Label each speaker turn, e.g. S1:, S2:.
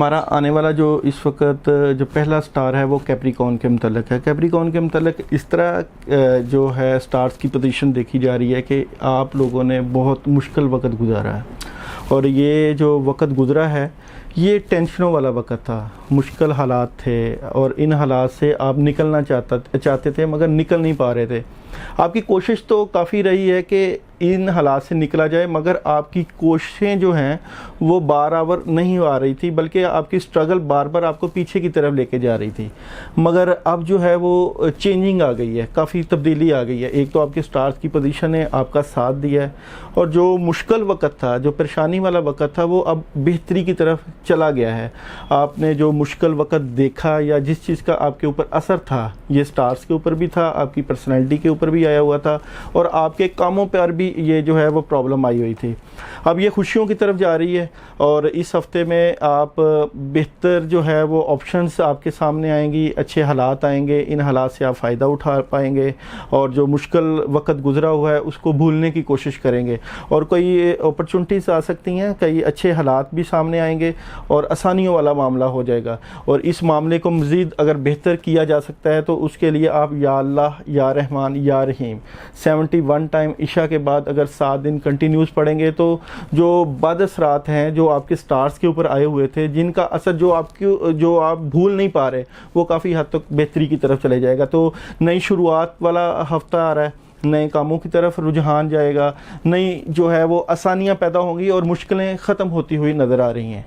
S1: ہمارا آنے والا جو اس وقت جو پہلا سٹار ہے وہ کیپریکون کے متعلق ہے. کیپریکون کے متعلق اس طرح جو ہے سٹارز کی پوزیشن دیکھی جا رہی ہے کہ آپ لوگوں نے بہت مشکل وقت گزارا ہے، اور یہ جو وقت گزرا ہے یہ ٹینشنوں والا وقت تھا، مشکل حالات تھے، اور ان حالات سے آپ نکلنا چاہتے تھے مگر نکل نہیں پا رہے تھے. آپ کی کوشش تو کافی رہی ہے کہ ان حالات سے نکلا جائے، مگر آپ کی کوششیں جو ہیں وہ برابر نہیں آ رہی تھی، بلکہ آپ کی سٹرگل بار بار آپ کو پیچھے کی طرف لے کے جا رہی تھی. مگر اب جو ہے وہ چینجنگ آ گئی ہے، کافی تبدیلی آ گئی ہے. ایک تو آپ کے سٹارز کی پوزیشن نے آپ کا ساتھ دیا ہے، اور جو مشکل وقت تھا، جو پریشانی والا وقت تھا، وہ اب بہتری کی طرف چلا گیا ہے. آپ نے جو مشکل وقت دیکھا یا جس چیز کا آپ کے اوپر اثر تھا، یہ سٹارز کے اوپر بھی تھا، آپ کی پرسنالٹی کے اوپر بھی آیا ہوا تھا، اور آپ کے کاموں پر بھی یہ جو ہے وہ پرابلم آئی ہوئی تھی. اب یہ خوشیوں کی طرف جا رہی ہے، اور اس ہفتے میں آپ بہتر جو ہے وہ آپشنز آپ کے سامنے آئیں گی، اچھے حالات آئیں گے، ان حالات سے آپ فائدہ اٹھا پائیں گے، اور جو مشکل وقت گزرا ہوا ہے اس کو بھولنے کی کوشش کریں گے، اور کوئی اپرچونٹیز آ سکتی ہیں، کئی اچھے حالات بھی سامنے آئیں گے، اور آسانیوں والا معاملہ ہو جائے گا. اور اس معاملے کو مزید اگر بہتر کیا جا سکتا ہے تو اس کے لیے آپ یا اللہ یا رحمان یا رحیم 71 ٹائم عشاء کے بعد اگر 7 دن کنٹینیوز پڑھیں گے تو جو بد اثرات ہیں جو آپ کے سٹارز کے اوپر آئے ہوئے تھے، جن کا اثر جو آپ بھول نہیں پا رہے، وہ کافی حد تک بہتری کی طرف چلے جائے گا. تو نئی شروعات والا ہفتہ آ رہا ہے، نئے کاموں کی طرف رجحان جائے گا، نئی جو ہے وہ آسانیاں پیدا ہوں گی، اور مشکلیں ختم ہوتی ہوئی نظر آ رہی ہیں.